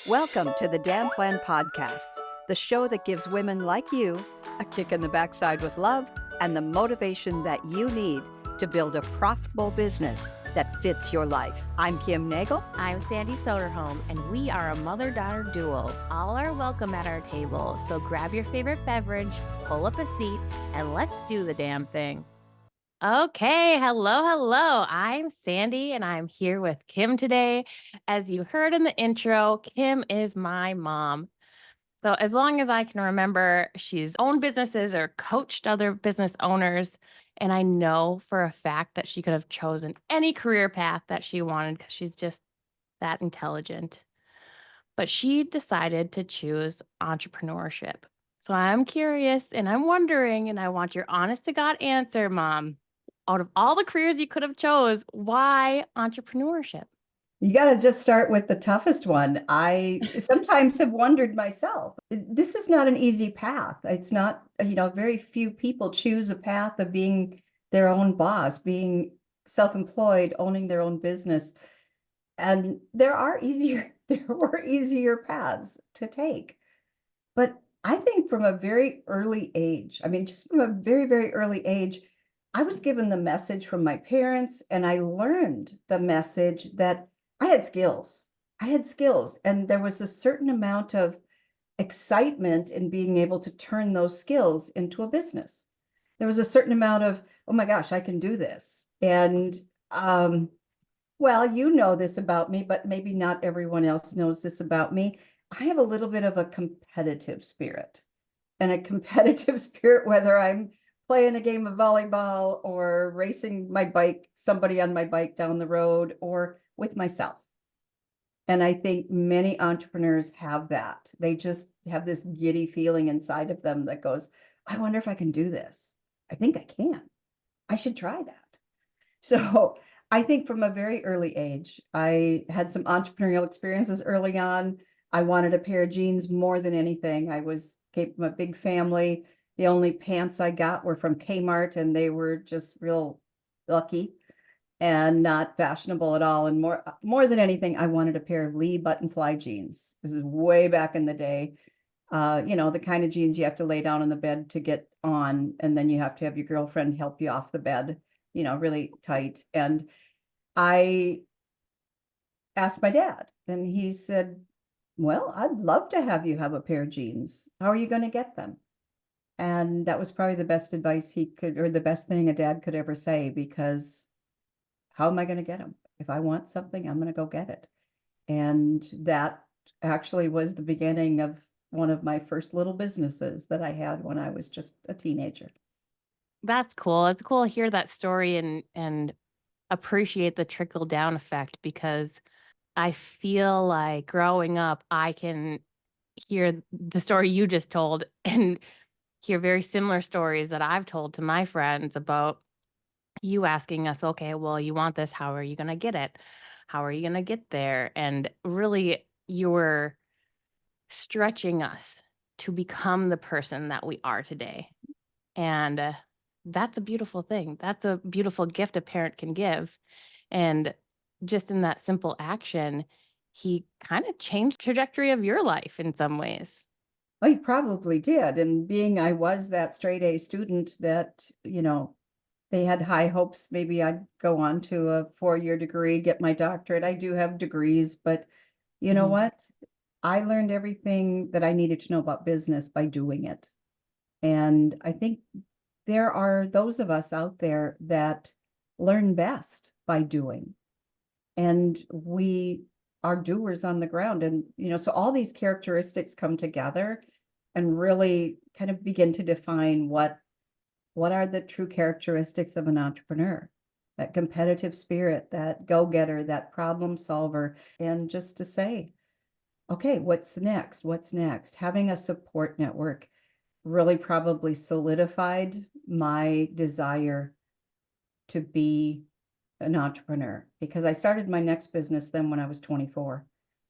Welcome to the Dan Plan Podcast, the show that gives women like you a kick in the backside with love and the motivation that you need to build a profitable business that fits your life. I'm Kim Nagel. I'm Sandy Soderholm, and we are a mother-daughter duo. All are welcome at our table, so grab your favorite beverage, pull up a seat, and let's do the damn thing. Okay, hello. I'm Sandy, and I'm here with Kim today. As you heard in the intro, Kim is my mom. So as long as I can remember, she's owned businesses or coached other business owners. And I know for a fact that she could have chosen any career path that she wanted because she's just that intelligent. But she decided to choose entrepreneurship. So I'm curious and I'm wondering, and I want your honest to God answer, Mom. Out of all the careers you could have chose, why entrepreneurship? You got to just start with the toughest one. I sometimes have wondered myself, this is not an easy path. It's not, very few people choose a path of being their own boss, being self-employed, owning their own business. And there were easier paths to take. But I think from a very early age, just from a very, very early age, I was given the message from my parents, and I learned the message that I had skills. And there was a certain amount of excitement in being able to turn those skills into a business. There was a certain amount of, oh my gosh, I can do this. And well, you know this about me, but maybe not everyone else knows this about me. I have a little bit of a competitive spirit, whether I'm playing a game of volleyball or racing somebody on my bike down the road, or with myself. And I think many entrepreneurs have that. They just have this giddy feeling inside of them that goes, I wonder if I can do this. I think I can. I should try that. So I think from a very early age, I had some entrepreneurial experiences early on. I wanted a pair of jeans more than anything. Came from a big family. The only pants I got were from Kmart, and they were just real lucky and not fashionable at all. And more than anything, I wanted a pair of Lee button-fly jeans. This is way back in the day. The kind of jeans you have to lay down on the bed to get on, and then you have to have your girlfriend help you off the bed, really tight. And I asked my dad, and he said, well, I'd love to have you have a pair of jeans. How are you going to get them? And that was probably the best advice the best thing a dad could ever say, because how am I going to get them? If I want something, I'm going to go get it. And that actually was the beginning of one of my first little businesses that I had when I was just a teenager. That's cool. It's cool to hear that story and appreciate the trickle down effect, because I feel like growing up, I can hear the story you just told and hear very similar stories that I've told to my friends about you asking us, okay, well, you want this. How are you going to get it? How are you going to get there? And really, you were stretching us to become the person that we are today. And that's a beautiful thing. That's a beautiful gift a parent can give. And just in that simple action, he kind of changed the trajectory of your life in some ways. Well, he probably did. And being I was that straight A student that, they had high hopes, maybe I'd go on to a 4-year degree, get my doctorate. I do have degrees, but you know what? I learned everything that I needed to know about business by doing it. And I think there are those of us out there that learn best by doing. And we are doers on the ground. And, so all these characteristics come together and really kind of begin to define what are the true characteristics of an entrepreneur. That competitive spirit, that go-getter, that problem solver. And just to say, okay, what's next? Having a support network really probably solidified my desire to be an entrepreneur, because I started my next business then when I was 24.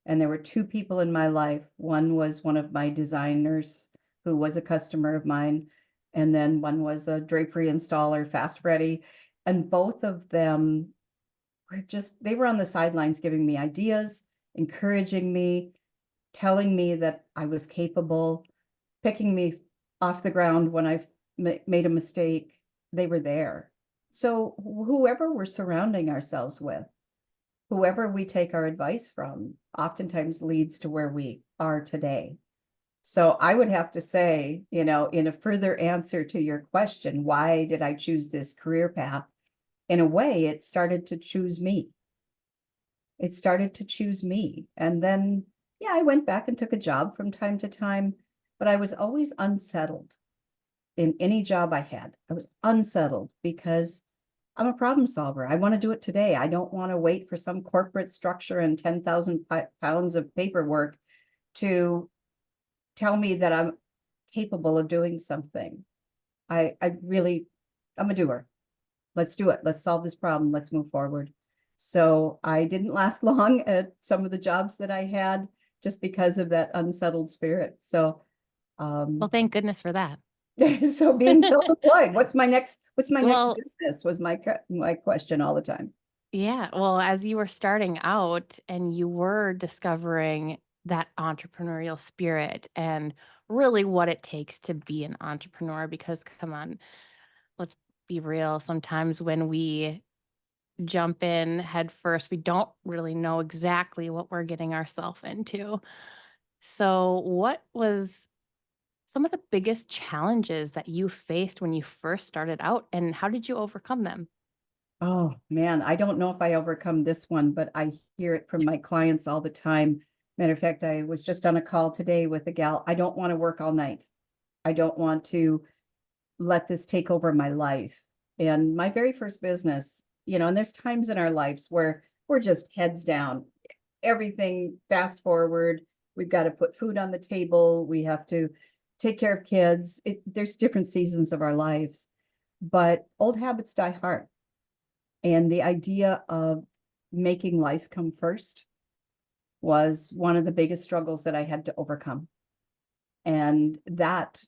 And there were 2 people in my life. One was one of my designers who was a customer of mine. And then one was a drapery installer, Fast Ready. And both of them they were on the sidelines giving me ideas, encouraging me, telling me that I was capable, picking me off the ground when I've made a mistake. They were there. So whoever we're surrounding ourselves with, whoever we take our advice from, oftentimes leads to where we are today. So I would have to say, in a further answer to your question, why did I choose this career path? In a way, it started to choose me. It started to choose me. And then, yeah, I went back and took a job from time to time, but I was always unsettled in any job I had. I was unsettled because I'm a problem solver. I want to do it today. I don't want to wait for some corporate structure and 10,000 pounds of paperwork to tell me that I'm capable of doing something. I'm a doer. Let's do it. Let's solve this problem. Let's move forward. So I didn't last long at some of the jobs that I had just because of that unsettled spirit. So, Well, thank goodness for that. so being self-employed, what's my next Well, business was my question all the time. yeah. Well, as you were starting out and you were discovering that entrepreneurial spirit and really what it takes to be an entrepreneur, because come on, let's be real. Sometimes when we jump in head first, we don't really know exactly what we're getting ourselves into. So, what was some of the biggest challenges that you faced when you first started out, and how did you overcome them? Oh man, I don't know if I overcome this one, but I hear it from my clients all the time. Matter of fact, I was just on a call today with a gal. I don't want to work all night. I don't want to let this take over my life. And my very first business, and there's times in our lives where we're just heads down, everything fast forward. We've got to put food on the table. We have to take care of kids. There's different seasons of our lives, but old habits die hard. And the idea of making life come first was one of the biggest struggles that I had to overcome. And that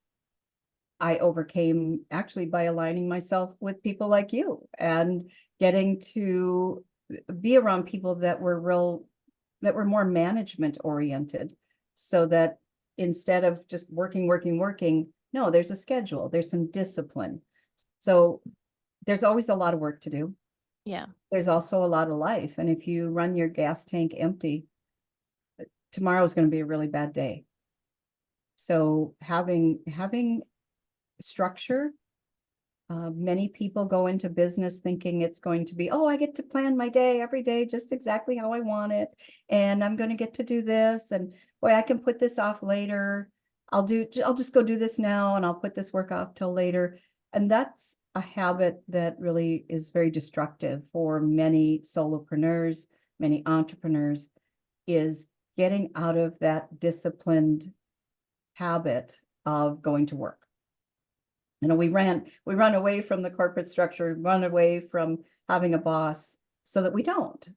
I overcame actually by aligning myself with people like you and getting to be around people that were more management oriented, so that instead of just working, no, there's a schedule, there's some discipline. So there's always a lot of work to do. Yeah. There's also a lot of life. And if you run your gas tank empty, tomorrow's going to be a really bad day. So having structure. Many people go into business thinking it's going to be, oh, I get to plan my day every day just exactly how I want it. And I'm going to get to do this. And boy, I can put this off later. I'll just go do this now and I'll put this work off till later. And that's a habit that really is very destructive for many solopreneurs, many entrepreneurs, is getting out of that disciplined habit of going to work. We run away from the corporate structure, run away from having a boss so that we don't.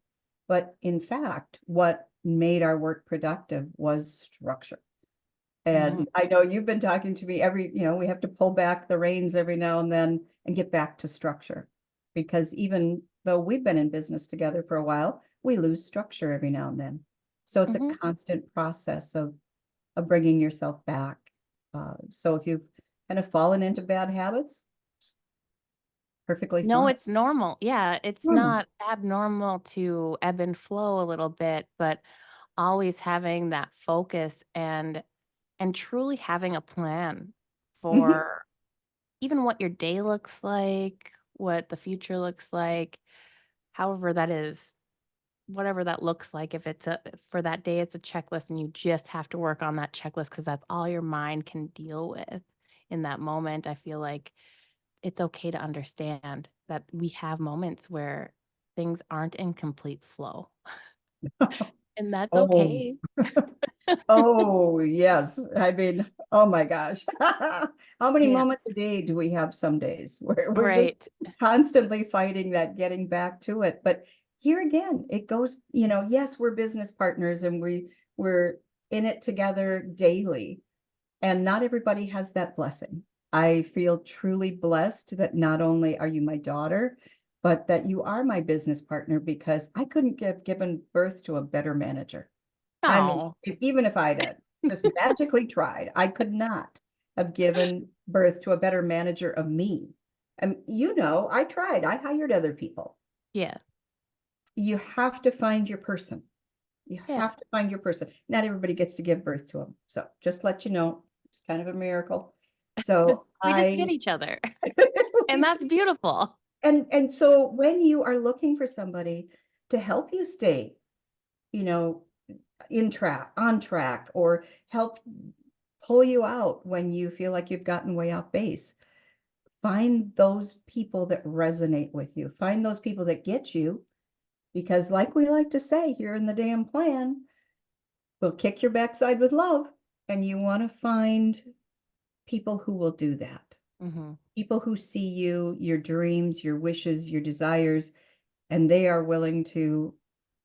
But in fact, what made our work productive was structure. And I know you've been talking to me we have to pull back the reins every now and then and get back to structure. Because even though we've been in business together for a while, we lose structure every now and then. So it's a constant process of bringing yourself back. So if you've kind of fallen into bad habits, perfectly No, fine. it's normal. Yeah, it's Normal. not abnormal to ebb and flow a little bit, but always having that focus and truly having a plan Mhm. for even what your day looks like, what the future looks like, however that is, whatever that looks like. If it's for that day, it's a checklist and you just have to work on that checklist because that's all your mind can deal with in that moment. I feel like it's okay to understand that we have moments where things aren't in complete flow, and that's Oh, okay. oh, yes. I mean, oh my gosh. How many Yeah, moments a day do we have some days where we're just right. constantly fighting that getting back to it? But here again, it goes, yes, we're business partners and we're in it together daily. And not everybody has that blessing. I feel truly blessed that not only are you my daughter, but that you are my business partner, because I couldn't have given birth to a better manager. I mean, Oh, even if I'd had just magically tried, I could not have given birth to a better manager of me. And I tried, I hired other people. yeah, You have to find your person. You yeah. have to find your person. Not everybody gets to give birth to them. So just let you know, it's kind of a miracle. So We just get I, each other, and that's beautiful. and so when you are looking for somebody to help you stay, you know, on track, or help pull you out when you feel like you've gotten way off base, find those people that resonate with you. Find those people that get you, because like we like to say here in the damn plan, we'll kick your backside with love. And you want to find people who will do that. Hmm. People who see you, your dreams, your wishes, your desires, and they are willing to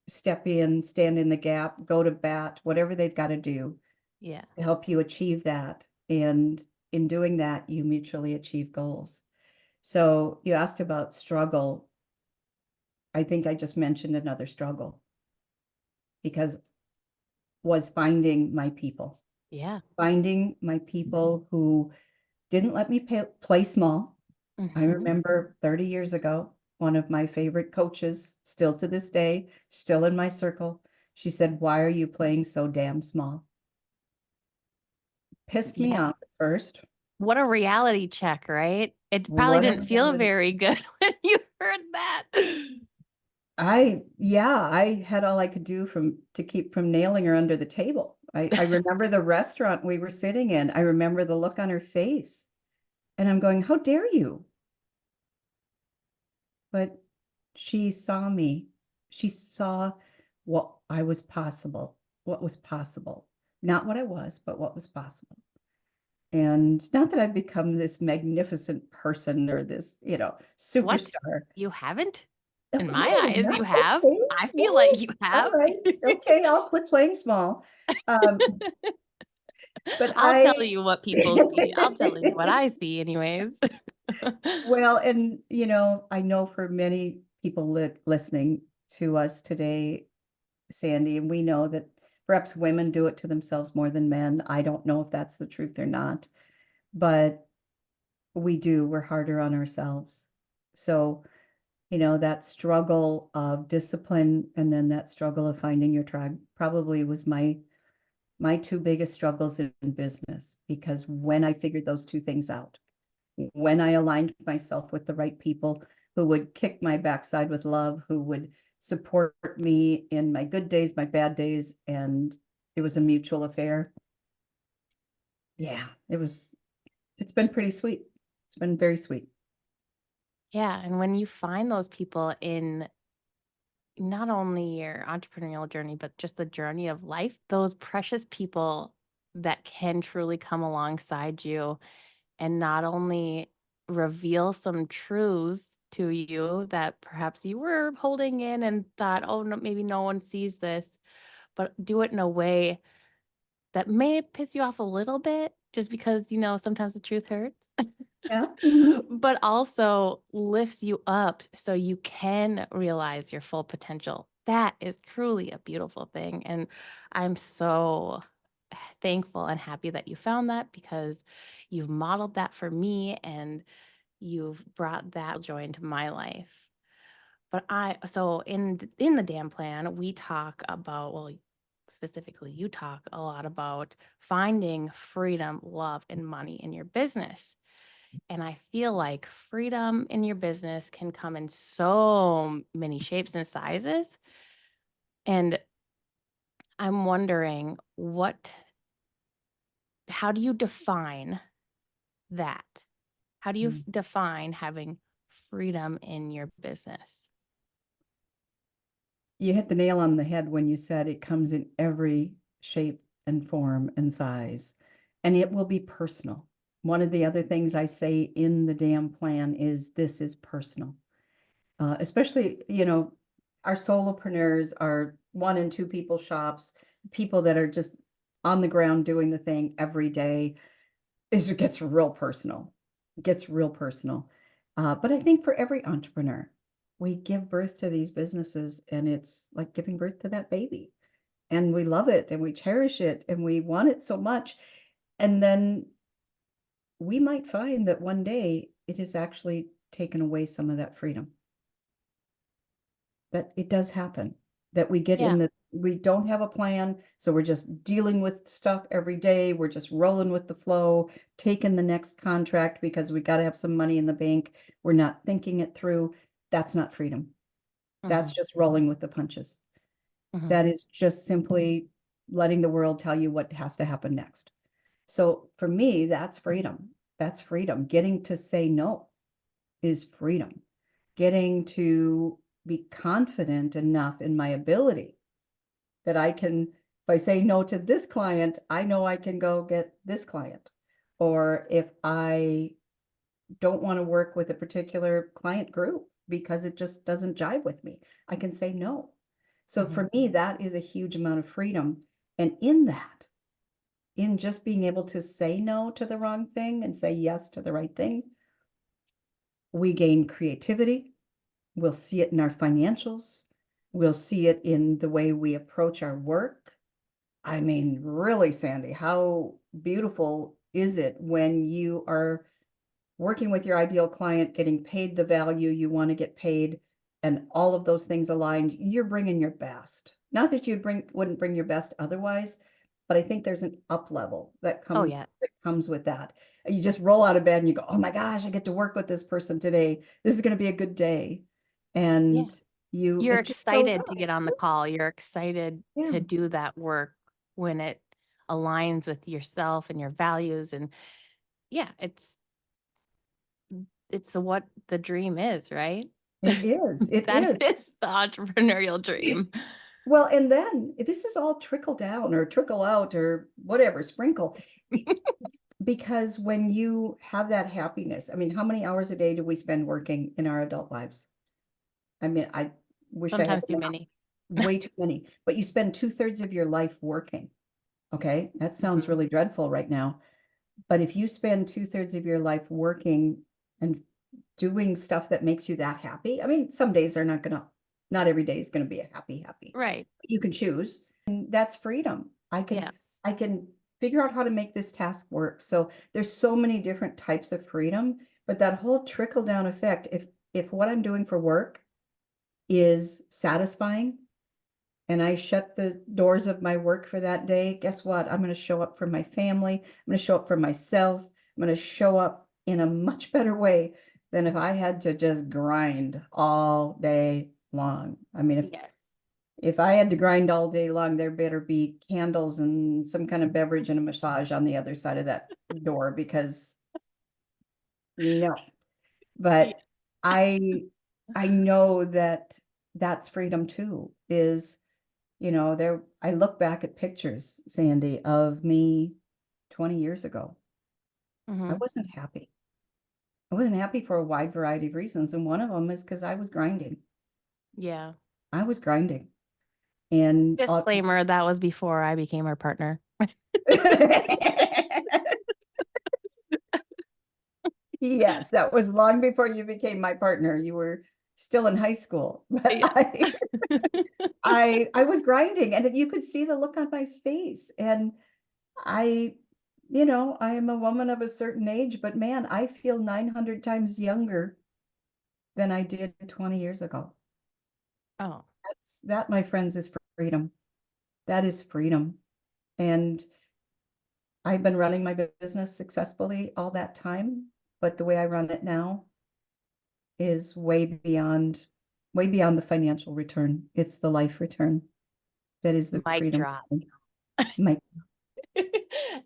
step in, stand in the gap, go to bat, whatever they've got to do Yeah, to help you achieve that. And in doing that, you mutually achieve goals. So you asked about struggle. I think I just mentioned another struggle, because was finding my people, yeah. finding my people who didn't let me play small. I Hmm. remember 30 years ago, one of my favorite coaches, still to this day, still in my circle, she said, "Why are you playing so damn small?" Pissed me Yeah. off at first. What a reality check, right? It probably What a didn't feel reality. very good when you heard that. Yeah, I had all I could do to keep from nailing her under the table. I remember the restaurant we were sitting in. I remember the look on her face. And I'm going, "How dare you?" But she saw me. She saw what was possible. Not what I was, but what was possible. And not that I've become this magnificent person or this, What? superstar. You haven't? No, In my no, eyes, not you have. okay. I feel like No, you all have. right. Okay, I'll quit playing small. But I'll tell you what people see. I'll tell you what I I see, anyways. well, and I know for many people listening to us today, Sandy, and we know that perhaps women do it to themselves more than men. I don't know if that's the truth or not, but we do. We're harder on ourselves. So, that struggle of discipline and then that struggle of finding your tribe probably was my two biggest struggles in business, because when I figured those two things out, when I aligned myself with the right people who would kick my backside with love, who would support me in my good days, my bad days, and it was a mutual affair. Yeah, it's been pretty sweet. It's been very sweet. Yeah, and when you find those people in not only your entrepreneurial journey, but just the journey of life, those precious people that can truly come alongside you and not only reveal some truths to you that perhaps you were holding in and thought, oh, no, maybe no one sees this, but do it in a way that may piss you off a little bit just because, sometimes the truth hurts. Yeah. Mhm. But also lifts you up so you can realize your full potential. That is truly a beautiful thing. And I'm so thankful and happy that you found that, because you've modeled that for me and you've brought that joy into my life. But so in the damn plan, we talk about, well, specifically you talk a lot about finding freedom, love, and money in your business. And I feel like freedom in your business can come in so many shapes and sizes. And I'm wondering how do you define that? How do you Mm. define having freedom in your business? You hit the nail on the head when you said it comes in every shape and form and size, and it will be personal. One of the other things I say in the damn plan is this is personal. Especially, our solopreneurs, our one and two people shops, people that are just on the ground doing the thing every day, it gets real personal. It gets real personal. But I think for every entrepreneur, we give birth to these businesses, and it's like giving birth to that baby. and we love it and we cherish it and we want it so much. And then we might find that one day it has actually taken away some of that freedom. That it does happen, that we get Yeah. in we don't have a plan. So we're just dealing with stuff every day. We're just rolling with the flow, taking the next contract because we got to have some money in the bank. We're not thinking it through. That's not freedom. Hmm. That's just rolling with the punches. Hmm. That is just simply letting the world tell you what has to happen next. So for me, that's freedom. That's freedom. Getting to say no is freedom. Getting to be confident enough in my ability that I can, if I say no to this client, I know I can go get this client. Or if I don't want to work with a particular client group because it just doesn't jive with me, I can say no. So Hmm. for me, that is a huge amount of freedom. And in that, in just being able to say no to the wrong thing and say yes to the right thing, we gain creativity. We'll see it in our financials. We'll see it in the way we approach our work. I mean, really, Sandy, how beautiful is it when you are working with your ideal client, getting paid the value you want to get paid, and all of those things aligned, you're bringing your best. Not that wouldn't bring your best otherwise, but I think there's an up level Oh, yeah. that comes with that. You just roll out of bed and you go, oh my gosh, I get to work with this person today. This is going to be a good day. Yeah. And You're it just shows excited to up. get on the call. You're excited Yeah, to do that work when it aligns with yourself and your values. And yeah, it's what the dream is, right? it is. It That is. is the entrepreneurial dream. Well, and then this is all trickle down or trickle out or whatever, sprinkle. Because when you have that happiness, I mean, how many hours a day do we spend working in our adult lives? I mean, I wish I had Sometimes the too math, many. way too many, but you spend 2/3 of your life working. Okay. That sounds Mhm. really dreadful right now. But if you spend 2/3 of your life working and doing stuff that makes you that happy, I mean, some days are not every day is going to be a happy. Right. You can choose. And that's freedom. Yes. I can figure out how to make this task work. So there's so many different types of freedom, but that whole trickle down effect, if what I'm doing for work is satisfying and I shut the doors of my work for that day, guess what? I'm going to show up for my family. I'm going to show up for myself. I'm going to show up in a much better way than if I had to just grind all day long. I mean, Yes. if I had to grind all day long, there better be candles and some kind of beverage and a massage on the other side of that door because no. Yeah. But I I know that that's freedom too, is, there I look back at pictures, Sandy, of me 20 years ago. I Hmm. wasn't happy. I wasn't happy for a wide variety of reasons. And one of them is because I was grinding. Yeah. I was grinding. And Disclaimer, that was before I became her partner. yes, that was long before you became my partner. You were still in high school, but Yeah. I was grinding, and you could see the look on my face. And I, I am a woman of a certain age, but man, I feel 900 times younger than I did 20 years ago. Oh, That, my friends, is freedom. That is freedom. And I've been running my business successfully all that time, but the way I run it now is way beyond the financial return. It's the life return that is the mic freedom. drop. My,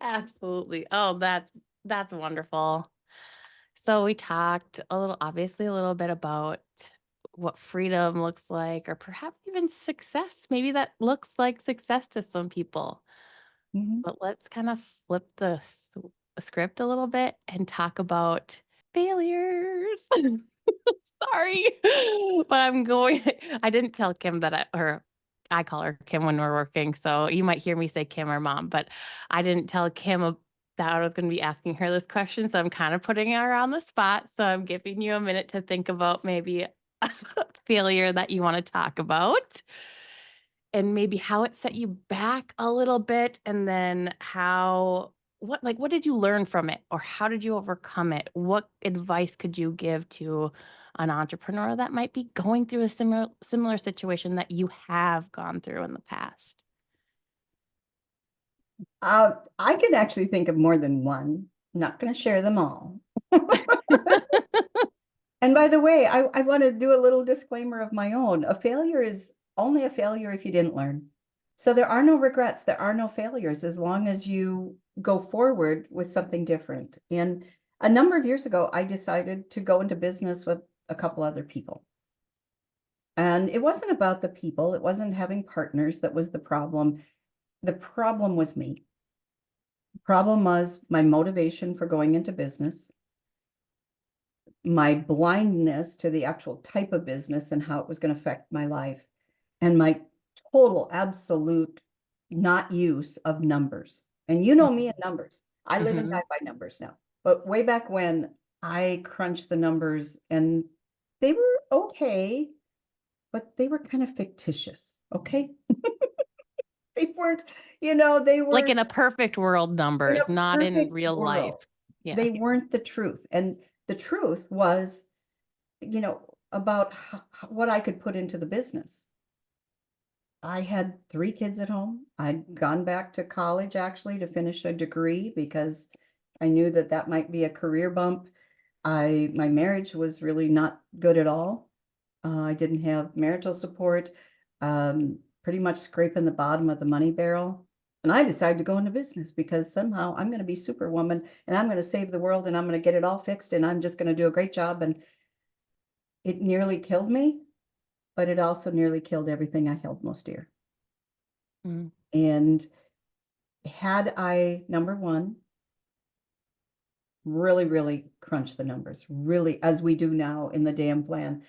Absolutely. Oh, that's wonderful. So we talked obviously a little bit about what freedom looks like, or perhaps even success. Maybe that looks like success to some people. Mhm. But let's kind of flip the script a little bit and talk about failures. Sorry, but I'm going. I didn't tell Kim that I call her Kim when we're working. So you might hear me say Kim or mom, but I didn't tell Kim that I was going to be asking her this question. So I'm kind of putting her on the spot. So I'm giving you a minute to think about maybe a failure that you want to talk about. and maybe how it set you back a little bit, and then what did you learn from it, or how did you overcome it? What advice could you give to an entrepreneur that might be going through a similar situation that you have gone through in the past? I can actually think of more than one. I'm not going to share them all. And by the way, I want to do a little disclaimer of my own. A failure is only a failure if you didn't learn. So there are no regrets, there are no failures as long as you go forward with something different. And a number of years ago, I decided to go into business with a couple other people. And it wasn't about the people, it wasn't having partners that was the problem. The problem was me. The problem was my motivation for going into business, my blindness to the actual type of business and how it was going to affect my life, and my total, absolute not use of numbers. And you know me and numbers. I live and die by numbers now. But way back when, I crunched the numbers and they were okay, but they were kind of fictitious. Okay. They weren't, they Like were in a perfect world, in numbers, a not in perfect real life. world. Yeah. They weren't the truth. And the truth was, about what I could put into the business. I had 3 kids at home. I'd gone back to college actually to finish a degree because I knew that that might be a career bump. My marriage was really not good at all. I didn't have marital support, pretty much scraping the bottom of the money barrel. And I decided to go into business because somehow I'm going to be superwoman and I'm going to save the world and I'm going to get it all fixed and I'm just going to do a great job. And it nearly killed me, but it also nearly killed everything I held most dear. Mm. And had I, number one, really, really crunch the numbers, really, as we do now in the damn plan,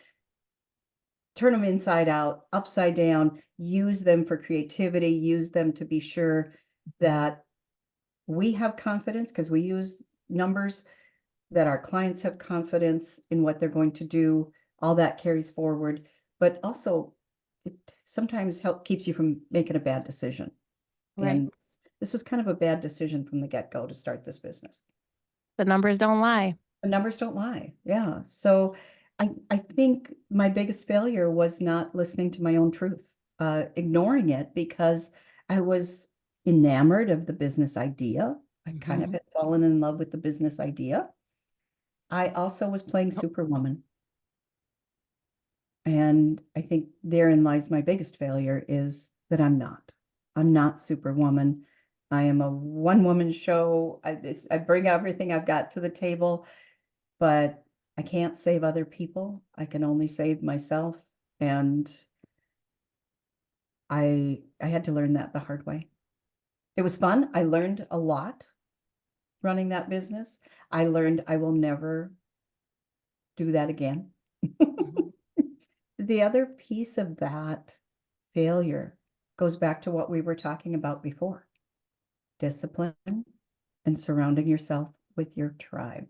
turn them inside out, upside down, use them for creativity, use them to be sure that we have confidence because we use numbers, that our clients have confidence in what they're going to do, all that carries forward, but also it sometimes keeps you from making a bad decision. Right. And this was kind of a bad decision from the get-go to start this business. The numbers don't lie. The numbers don't lie. Yeah. So I think my biggest failure was not listening to my own truth, ignoring it because I was enamored of the business idea. I kind of had fallen in love with the business idea. I also was playing Superwoman. And I think therein lies my biggest failure is that I'm not. I'm not Superwoman. I am a one-woman show. I bring everything I've got to the table, but I can't save other people. I can only save myself. And I had to learn that the hard way. It was fun. I learned a lot running that business. I learned I will never do that again. The other piece of that failure goes back to what we were talking about before: discipline and surrounding yourself with your tribe.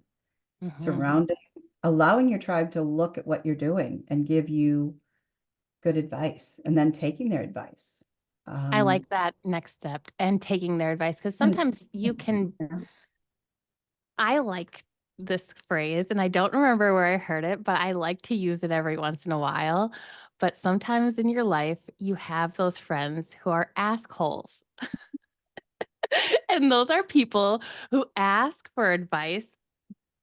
Allowing your tribe to look at what you're doing and give you good advice and then taking their advice. I like that next step and taking their advice, because sometimes you can, I like this phrase and I don't remember where I heard it, but I like to use it every once in a while. But sometimes in your life, you have those friends who are assholes. And those are people who ask for advice,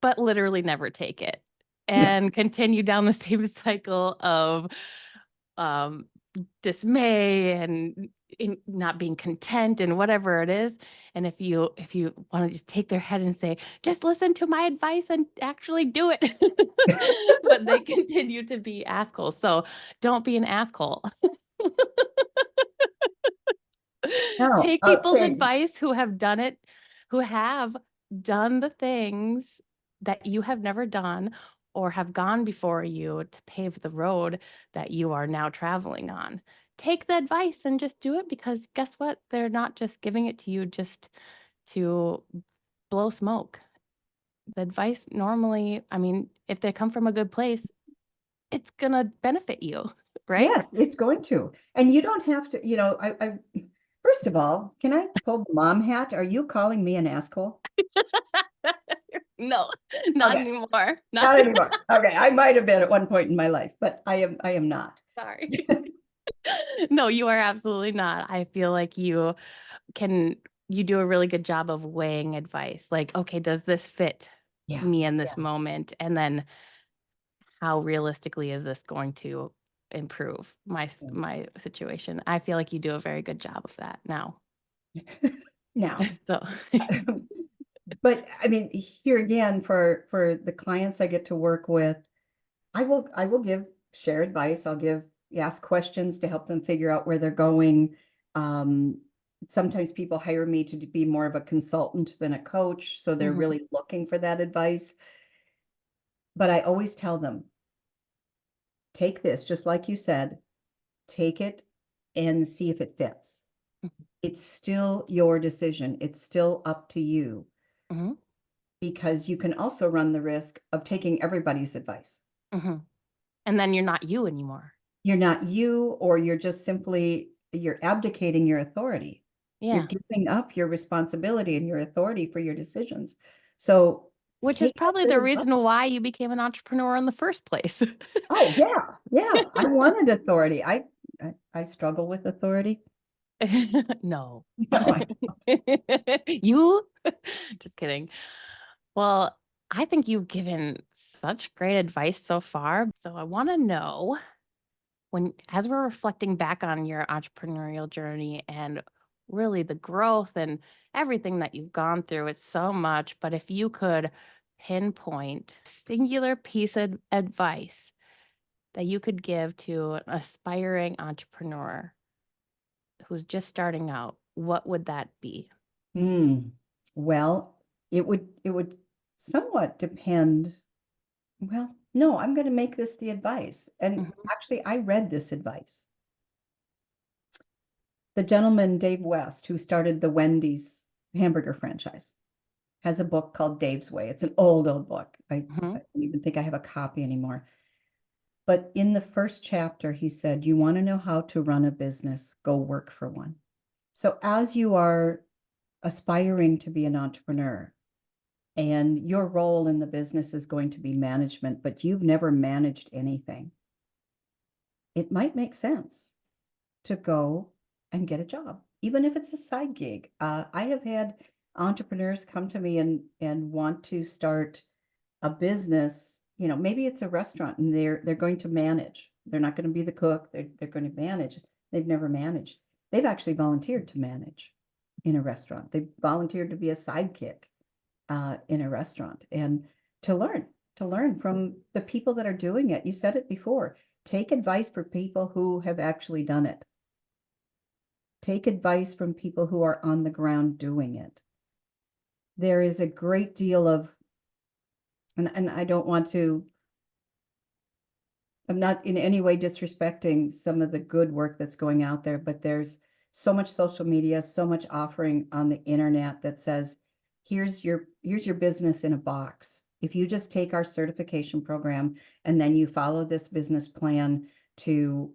but literally never take it Yeah. and continue down the same cycle of um, dismay and not being content and whatever it is. And if you want to just take their head and say, just listen to my advice and actually do it, but they continue to be assholes. So don't be an asshole. No, Take people's okay. advice who have done it, who have done the things that you have never done or have gone before you to pave the road that you are now traveling on. Take the advice and just do it, because guess what? They're not just giving it to you just to blow smoke. The advice normally, I mean, if they come from a good place, it's going to benefit you. right? Yes, it's going to. And you don't have to, first of all, can I pull the mom hat? Are you calling me an asshole? No, not Okay, anymore. Not not anymore. Okay, I might have been at one point in my life, but I am not. sorry. No, you are absolutely not. I feel like can you do a really good job of weighing advice. Like, okay, does this fit Yeah, me in yeah, this moment? And then how realistically is this going to improve yeah. my situation? I feel like you do a very good job of that now. Now, So but I mean, here again, for the clients I get to work with, I will give share advice. Ask questions to help them figure out where they're going. Um, Sometimes people hire me to be more of a consultant than a coach, so they're Mhm, really looking for that advice. But I always tell them, take this, just like you said, take it and see if it fits. mhm, It's still your decision. It's still up to you mhm, because you can also run the risk of taking everybody's advice. mhm. And then you're not you anymore. You're not you, or you're abdicating your authority. You're Yeah. giving up your responsibility and your authority for your decisions. So Which is take that probably good the advice. reason why you became an entrepreneur in the first place. Oh yeah, yeah. I wanted authority. I struggle with authority. No. No, I You? Just kidding. Well, I think you've given such great advice so far. So I want to know as we're reflecting back on your entrepreneurial journey and really the growth and everything that you've gone through, it's so much. But if you could pinpoint a singular piece of advice that you could give to an aspiring entrepreneur who's just starting out, what would that be? Hmm. Well, it would somewhat depend. Well, no, I'm going to make this the advice. And Mhm, actually, I read this advice. The gentleman, Dave West, who started the Wendy's hamburger franchise, has a book called Dave's Way. It's an old book. mhm, I don't even think I have a copy anymore. But in the first chapter, he said, you want to know how to run a business, go work for one. So as you are aspiring to be an entrepreneur, and your role in the business is going to be management, but you've never managed anything, it might make sense to go and get a job, even if it's a side gig. I have had entrepreneurs come to me and want to start a business. Maybe it's a restaurant and they're going to manage. They're not going to be the cook. They're going to manage. They've never managed. They've actually volunteered to manage in a restaurant. They volunteered to be a sidekick in a restaurant and to learn from the people that are doing it. You said it before. Take advice from people who have actually done it. Take advice from people who are on the ground doing it. There is a great deal of, and I don't want to, I'm not in any way disrespecting some of the good work that's going out there, but there's so much social media, so much offering on the internet that says, here's your business in a box. If you just take our certification program and then you follow this business plan to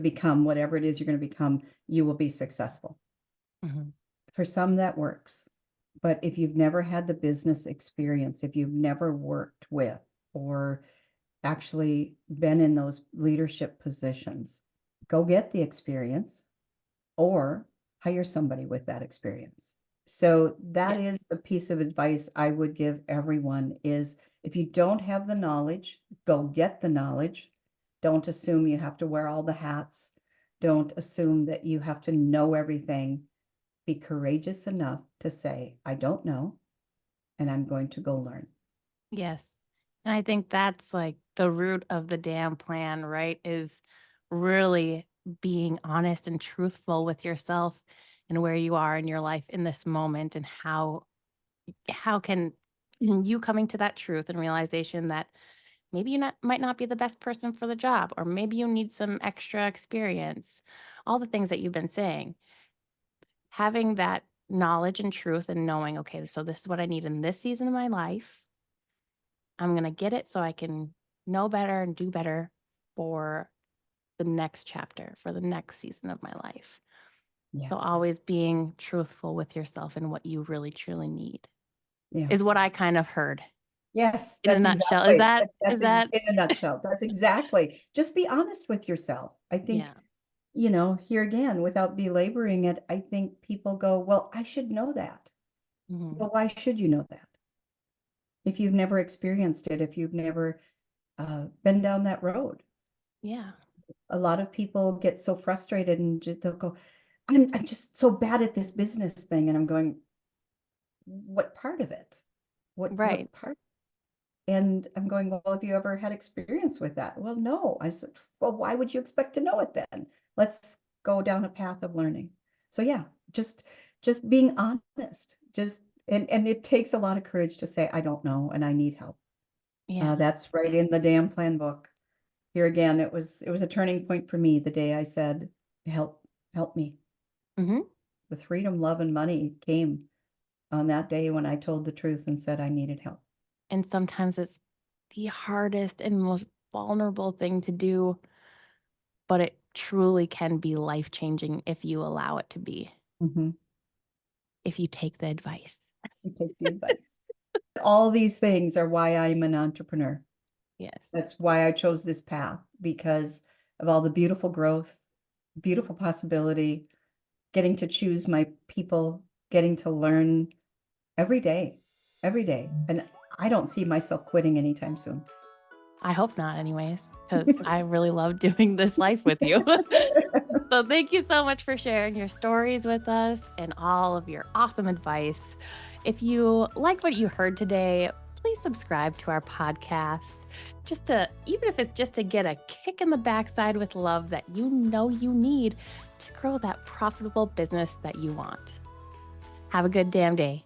become whatever it is you're going to become, you will be successful. mhm. For some, that works. But if you've never had the business experience, if you've never worked with or actually been in those leadership positions, go get the experience or hire somebody with that experience. So that Yes. is the piece of advice I would give everyone is if you don't have the knowledge, go get the knowledge. Don't assume you have to wear all the hats. Don't assume that you have to know everything. Be courageous enough to say, I don't know, and I'm going to go learn. Yes. And I think that's like the root of the damn plan, right? Is really being honest and truthful with yourself and where you are in your life in this moment and how can you coming to that truth and realization that maybe you might not be the best person for the job or maybe you need some extra experience. All the things that you've been saying. Having that knowledge and truth and knowing, okay, so this is what I need in this season of my life. I'm going to get it so I can know better and do better for the next chapter, for the next season of my life. Yes. So always being truthful with yourself and what you really truly need Yeah. is what I kind of heard Yes, in a that's nutshell. exactly. Is that? In a nutshell. That's exactly. Just be honest with yourself. I think, Yeah. here again, without belaboring it, I think people go, well, I should know that. Mhm. Well, why should you know that? If you've never experienced it, if you've never been down that road. Yeah. A lot of people get so frustrated and they'll go, I'm just so bad at this business thing. And I'm going, what part of it? What Right. part? And I'm going, well, have you ever had experience with that? Well, no. I said, well, why would you expect to know it then? Let's go down a path of learning. So yeah, just being honest. And it takes a lot of courage to say, I don't know and I need help. Yeah. That's right in the damn plan book. Here again, it was a turning point for me the day I said, help me. Hmm. The freedom, love, and money came on that day when I told the truth and said I needed help. And sometimes it's the hardest and most vulnerable thing to do, but it truly can be life-changing if you allow it to be, Mhm. if you take the advice. So take the advice. All these things are why I'm an entrepreneur. Yes. That's why I chose this path, because of all the beautiful growth, beautiful possibility, getting to choose my people, getting to learn every day, every day. And I don't see myself quitting anytime soon. I hope not anyways, because I really love doing this life with you. So thank you so much for sharing your stories with us and all of your awesome advice. If you like what you heard today, please subscribe to our podcast, even if it's just to get a kick in the backside with love that you know you need to grow that profitable business that you want. Have a good damn day.